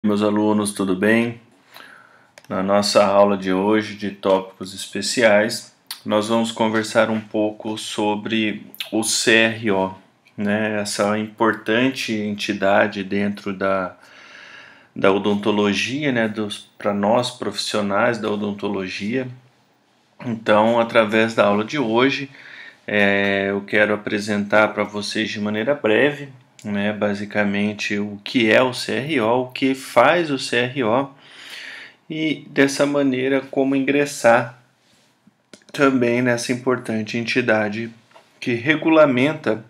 Meus alunos, tudo bem? Na nossa aula de hoje de tópicos especiais, nós vamos conversar um pouco sobre o CRO, né? Essa importante entidade dentro da odontologia, né? Para nós profissionais da odontologia. Então, através da aula de hoje, eu quero apresentar para vocês de maneira breve, né, basicamente o que é o CRO, o que faz o CRO e dessa maneira como ingressar também nessa importante entidade que regulamenta,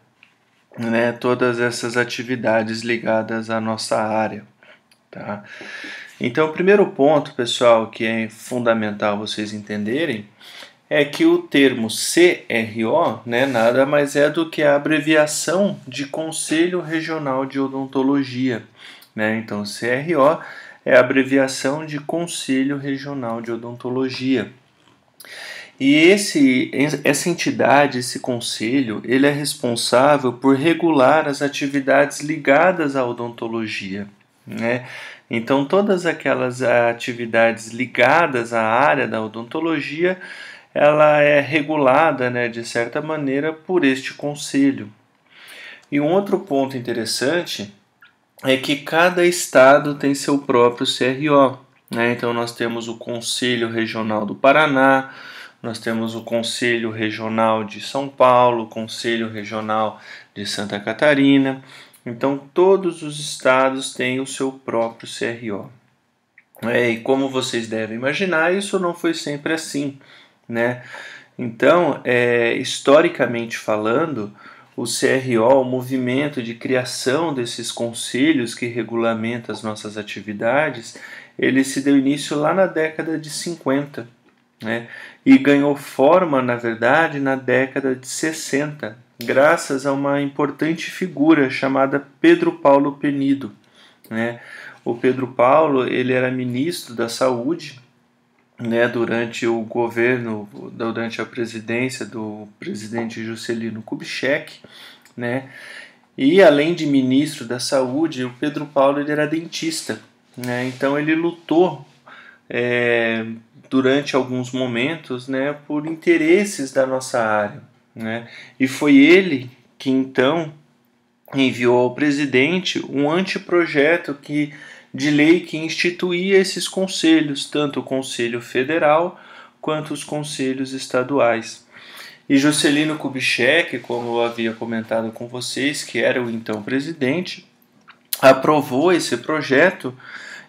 né, todas essas atividades ligadas à nossa área, tá? Então, o primeiro ponto, pessoal, que é fundamental vocês entenderem é que o termo CRO, né, nada mais é do que a abreviação de Conselho Regional de Odontologia, né? Então, CRO é a abreviação de Conselho Regional de Odontologia. E essa entidade, esse conselho, ele é responsável por regular as atividades ligadas à odontologia, né? Então, todas aquelas atividades ligadas à área da odontologia, ela é regulada, né, de certa maneira, por este conselho. E um outro ponto interessante é que cada estado tem seu próprio CRO, né? Então nós temos o Conselho Regional do Paraná, nós temos o Conselho Regional de São Paulo, o Conselho Regional de Santa Catarina. Então todos os estados têm o seu próprio CRO. E como vocês devem imaginar, isso não foi sempre assim, né? Então, historicamente falando, o CRO, o movimento de criação desses conselhos que regulamentam as nossas atividades, ele se deu início lá na década de 50, né? E ganhou forma, na verdade, na década de 60, graças a uma importante figura chamada Pedro Paulo Penido, né? O Pedro Paulo, ele era ministro da Saúde, né, durante o governo, durante a presidência do presidente Juscelino Kubitschek, né, e além de ministro da Saúde, o Pedro Paulo ele era dentista, né, então ele lutou durante alguns momentos, né, por interesses da nossa área, né, e foi ele que então enviou ao presidente um anteprojeto de lei que instituía esses conselhos, tanto o Conselho Federal quanto os conselhos estaduais. E Juscelino Kubitschek, como eu havia comentado com vocês, que era o então presidente, aprovou esse projeto,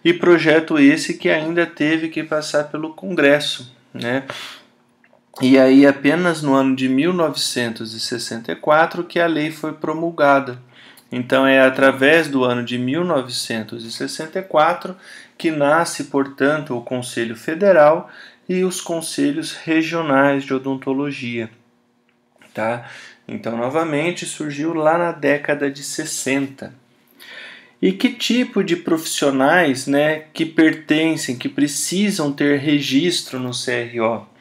e projeto esse que ainda teve que passar pelo Congresso, né? E aí apenas no ano de 1964 que a lei foi promulgada. Então é através do ano de 1964 que nasce, portanto, o Conselho Federal e os Conselhos Regionais de Odontologia, tá? Então, novamente, surgiu lá na década de 60. E que tipo de profissionais, né, que pertencem, que precisam ter registro no CRO?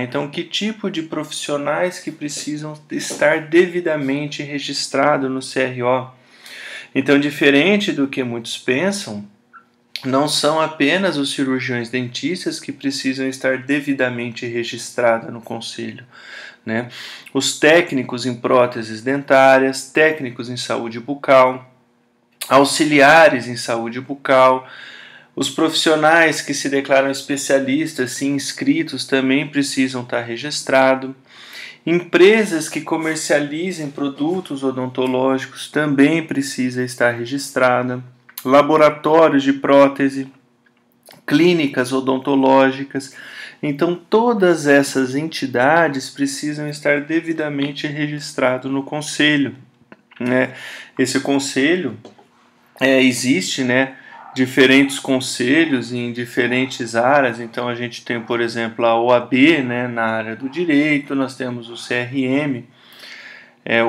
Então, que tipo de profissionais que precisam estar devidamente registrados no CRO? Então, diferente do que muitos pensam, não são apenas os cirurgiões dentistas que precisam estar devidamente registrados no conselho, né? Os técnicos em próteses dentárias, técnicos em saúde bucal, auxiliares em saúde bucal, os profissionais que se declaram especialistas, sim, inscritos, também precisam estar registrados. Empresas que comercializem produtos odontológicos também precisam estar registradas. Laboratórios de prótese, clínicas odontológicas. Então, todas essas entidades precisam estar devidamente registradas no conselho, né? Esse conselho existe, né, diferentes conselhos em diferentes áreas. Então a gente tem, por exemplo, a OAB, né, na área do direito, nós temos o CRM,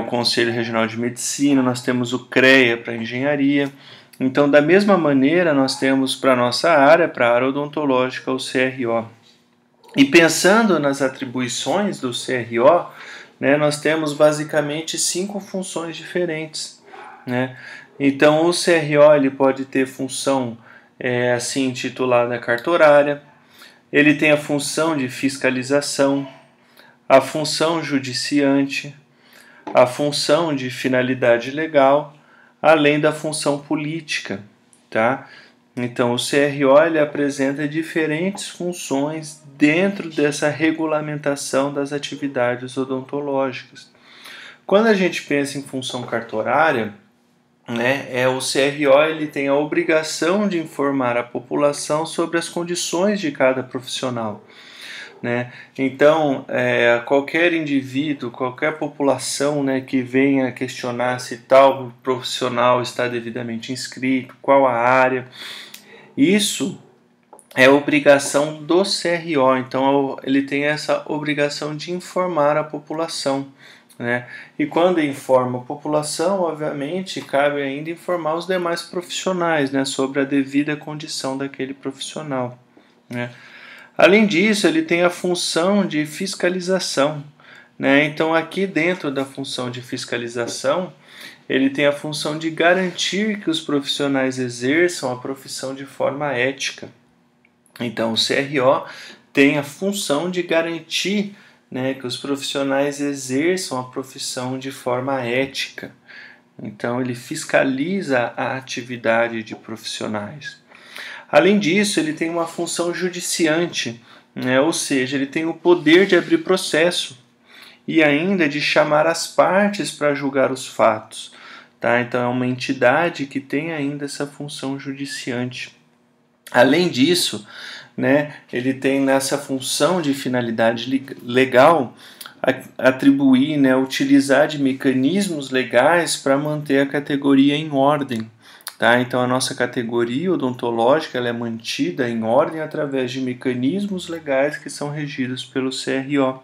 o Conselho Regional de Medicina, nós temos o CREA para engenharia. Então, da mesma maneira, nós temos para a nossa área, para a área odontológica, o CRO. E pensando nas atribuições do CRO, né, nós temos basicamente 5 funções diferentes, né? Então, o CRO ele pode ter função é assim intitulada carta horária. Ele tem a função de fiscalização, a função judiciante, a função de finalidade legal, além da função política, tá? Então, o CRO ele apresenta diferentes funções dentro dessa regulamentação das atividades odontológicas. Quando a gente pensa em função cartorária, o CRO ele tem a obrigação de informar a população sobre as condições de cada profissional. Então, qualquer indivíduo, qualquer população que venha questionar se tal profissional está devidamente inscrito, qual a área, isso é obrigação do CRO. Então, ele tem essa obrigação de informar a população. E quando informa a população, obviamente, cabe ainda informar os demais profissionais sobre a devida condição daquele profissional. Além disso, ele tem a função de fiscalização. Então, aqui dentro da função de fiscalização, ele tem a função de garantir que os profissionais exerçam a profissão de forma ética. Então, o CRO tem a função de garantir que os profissionais exerçam a profissão de forma ética. Então, ele fiscaliza a atividade de profissionais. Além disso, ele tem uma função judiciante, ou seja, ele tem o poder de abrir processo e ainda de chamar as partes para julgar os fatos. Então, é uma entidade que tem ainda essa função judiciante. Além disso, ele tem nessa função de finalidade legal atribuir, utilizar de mecanismos legais para manter a categoria em ordem. Então, a nossa categoria odontológica ela é mantida em ordem através de mecanismos legais que são regidos pelo CRO.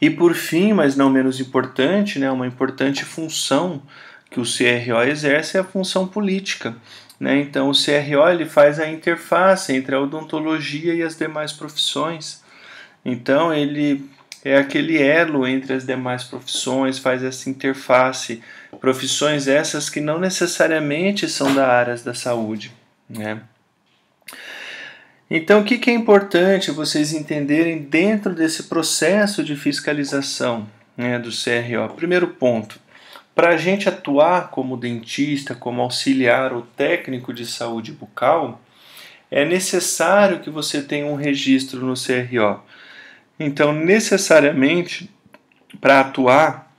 E por fim, mas não menos importante, uma importante função que o CRO exerce é a função política. Então, o CRO ele faz a interface entre a odontologia e as demais profissões. Então, ele é aquele elo entre as demais profissões, faz essa interface. Profissões essas que não necessariamente são da área da saúde. Então, o que é importante vocês entenderem dentro desse processo de fiscalização do CRO? Primeiro ponto, para a gente atuar como dentista, como auxiliar ou técnico de saúde bucal, é necessário que você tenha um registro no CRO. Então, necessariamente, para atuar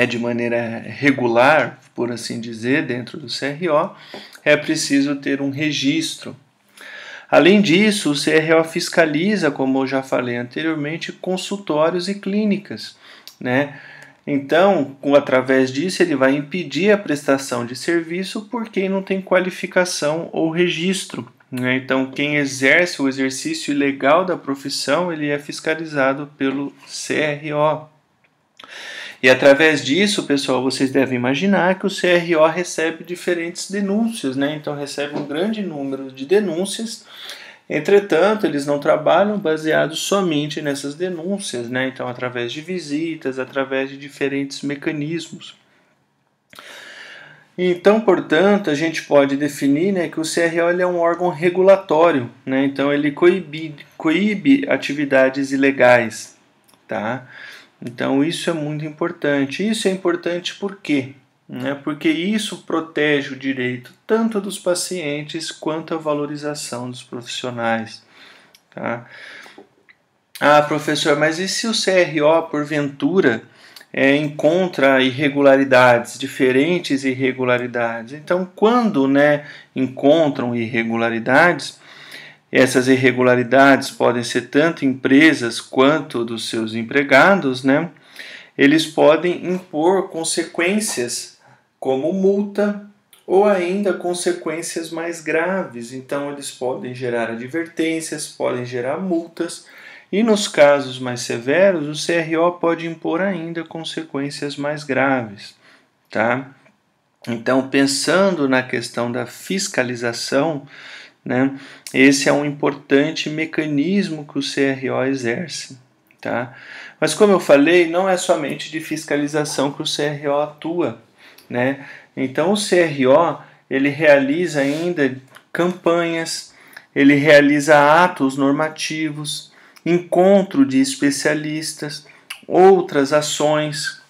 de maneira regular, por assim dizer, dentro do CRO, é preciso ter um registro. Além disso, o CRO fiscaliza, como eu já falei anteriormente, consultórios e clínicas. Então, através disso, ele vai impedir a prestação de serviço por quem não tem qualificação ou registro. Então, quem exerce o exercício ilegal da profissão, ele é fiscalizado pelo CRO. E através disso, pessoal, vocês devem imaginar que o CRO recebe diferentes denúncias, Então, recebe um grande número de denúncias. Entretanto, eles não trabalham baseados somente nessas denúncias, Então, através de visitas, através de diferentes mecanismos. Então, portanto, a gente pode definir que o CRO ele é um órgão regulatório, Então, ele coíbe atividades ilegais, Então, isso é muito importante. Isso é importante por quê? Porque isso protege o direito tanto dos pacientes quanto a valorização dos profissionais. Ah, professor, mas e se o CRO, porventura, encontra irregularidades, diferentes irregularidades? Então, quando encontram irregularidades, essas irregularidades podem ser tanto empresas quanto dos seus empregados, eles podem impor consequências como multa ou ainda consequências mais graves. Então, eles podem gerar advertências, podem gerar multas e, nos casos mais severos, o CRO pode impor ainda consequências mais graves. Então, pensando na questão da fiscalização, esse é um importante mecanismo que o CRO exerce. Mas como eu falei, não é somente de fiscalização que o CRO atua. Então o CRO ele realiza ainda campanhas, ele realiza atos normativos, encontro de especialistas, outras ações.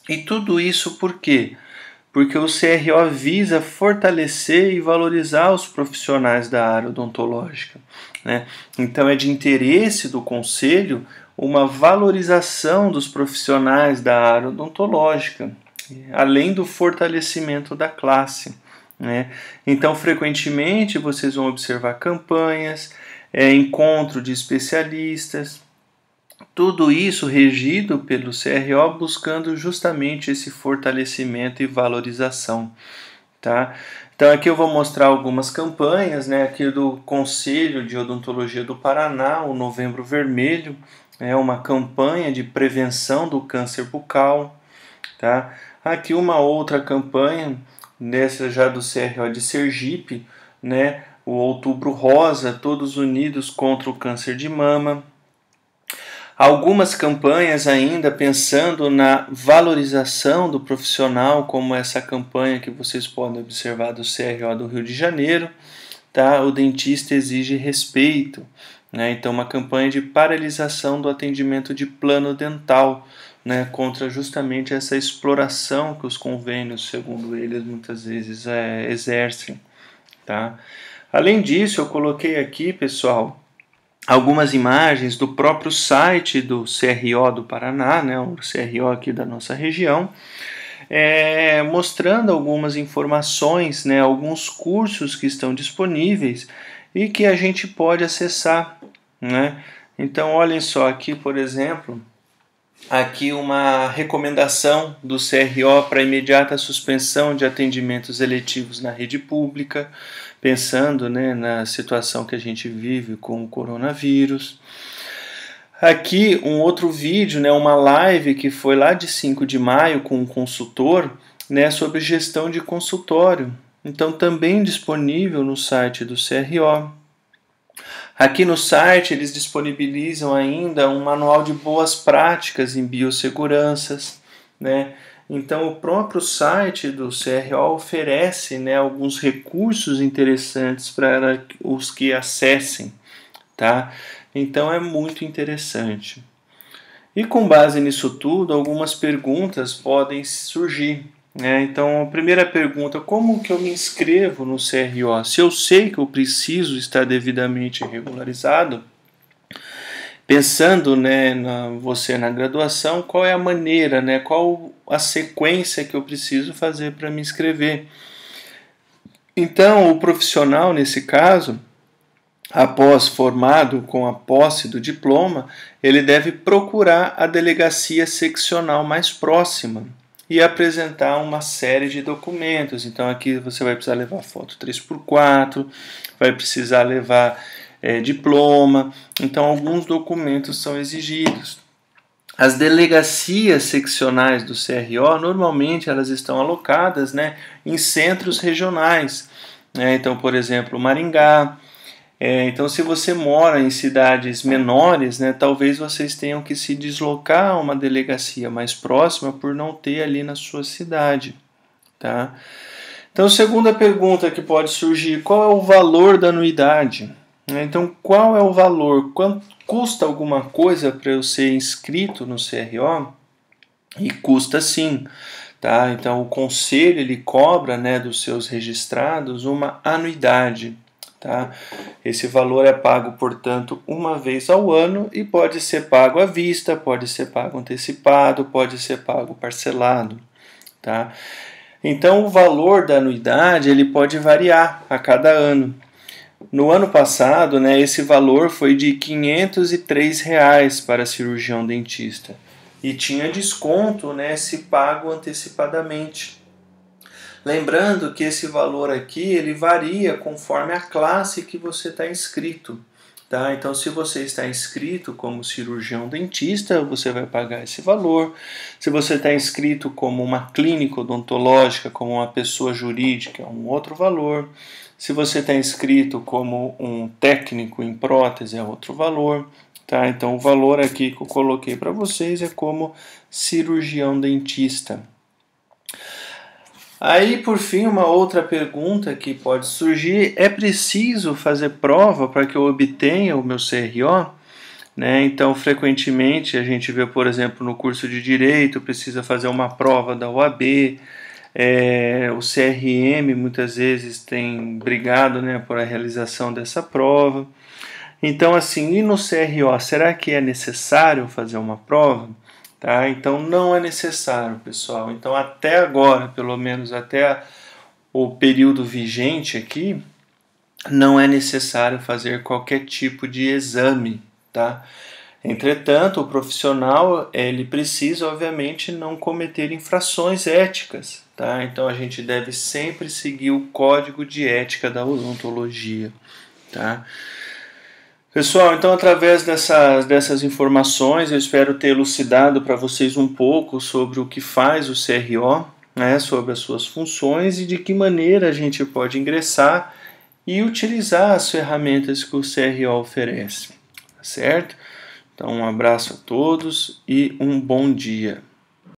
E tudo isso por quê? Porque o CRO visa fortalecer e valorizar os profissionais da área odontológica, né? Então é de interesse do Conselho uma valorização dos profissionais da área odontológica, além do fortalecimento da classe, né? Então, frequentemente, vocês vão observar campanhas, encontro de especialistas, tudo isso regido pelo CRO, buscando justamente esse fortalecimento e valorização, tá? Então aqui eu vou mostrar algumas campanhas, né? Aqui do Conselho de Odontologia do Paraná, o Novembro Vermelho, é uma campanha de prevenção do câncer bucal, tá? Aqui uma outra campanha, dessa já do CRO de Sergipe, né? O Outubro Rosa, todos unidos contra o câncer de mama. Algumas campanhas ainda pensando na valorização do profissional, como essa campanha que vocês podem observar do CRO do Rio de Janeiro, tá? O dentista exige respeito, né? Então uma campanha de paralisação do atendimento de plano dental, né? Contra justamente essa exploração que os convênios, segundo eles, muitas vezes exercem, tá? Além disso, eu coloquei aqui, pessoal, algumas imagens do próprio site do CRO do Paraná, né, o CRO aqui da nossa região, mostrando algumas informações, né, alguns cursos que estão disponíveis e que a gente pode acessar, né? Então, olhem só aqui, por exemplo, aqui uma recomendação do CRO para imediata suspensão de atendimentos eletivos na rede pública, pensando, né, na situação que a gente vive com o coronavírus. Aqui um outro vídeo, né, uma live que foi lá de 5 de maio com um consultor, né, sobre gestão de consultório. Então também disponível no site do CRO. Aqui no site eles disponibilizam ainda um manual de boas práticas em biosseguranças, né? Então o próprio site do CRO oferece, né, alguns recursos interessantes para os que acessem, tá? Então é muito interessante. E com base nisso tudo, algumas perguntas podem surgir, né? Então a primeira pergunta: como que eu me inscrevo no CRO? Se eu sei que eu preciso estar devidamente regularizado, pensando, né, você na graduação, qual é a maneira, né, qual a sequência que eu preciso fazer para me inscrever? Então o profissional, nesse caso, após formado com a posse do diploma, ele deve procurar a delegacia seccional mais próxima e apresentar uma série de documentos. Então aqui você vai precisar levar foto 3x4, vai precisar levar diploma. Então alguns documentos são exigidos. As delegacias seccionais do CRO, normalmente elas estão alocadas, né, em centros regionais, né? Então, por exemplo, Maringá. Então, se você mora em cidades menores, né, talvez vocês tenham que se deslocar a uma delegacia mais próxima por não ter ali na sua cidade, tá? Então, segunda pergunta que pode surgir: qual é o valor da anuidade? Então, qual é o valor? Quanto custa alguma coisa para eu ser inscrito no CRO? E custa sim, tá? Então, o conselho ele cobra, né, dos seus registrados uma anuidade. Tá? Esse valor é pago, portanto, uma vez ao ano e pode ser pago à vista, pode ser pago antecipado, pode ser pago parcelado. Tá? Então, o valor da anuidade ele pode variar a cada ano. No ano passado, né, esse valor foi de R$ 503 para cirurgião dentista e tinha desconto, né, se pago antecipadamente. Lembrando que esse valor aqui ele varia conforme a classe que você está inscrito, tá? Então, se você está inscrito como cirurgião dentista, você vai pagar esse valor. Se você está inscrito como uma clínica odontológica, como uma pessoa jurídica, é um outro valor. Se você está inscrito como um técnico em prótese, é outro valor, tá? Então, o valor aqui que eu coloquei para vocês é como cirurgião dentista. Aí, por fim, uma outra pergunta que pode surgir: é preciso fazer prova para que eu obtenha o meu CRO? Né? Então, frequentemente, a gente vê, por exemplo, no curso de Direito, precisa fazer uma prova da OAB, o CRM muitas vezes tem brigado, né, por a realização dessa prova. Então, assim, e no CRO, será que é necessário fazer uma prova? Tá? Então, não é necessário, pessoal. Então, até agora, pelo menos até o período vigente aqui, não é necessário fazer qualquer tipo de exame, tá? Entretanto, o profissional ele precisa, obviamente, não cometer infrações éticas, tá? Então a gente deve sempre seguir o código de ética da odontologia, tá? Pessoal, então através dessas informações eu espero ter elucidado para vocês um pouco sobre o que faz o CRO, né, sobre as suas funções e de que maneira a gente pode ingressar e utilizar as ferramentas que o CRO oferece, tá certo? Então um abraço a todos e um bom dia.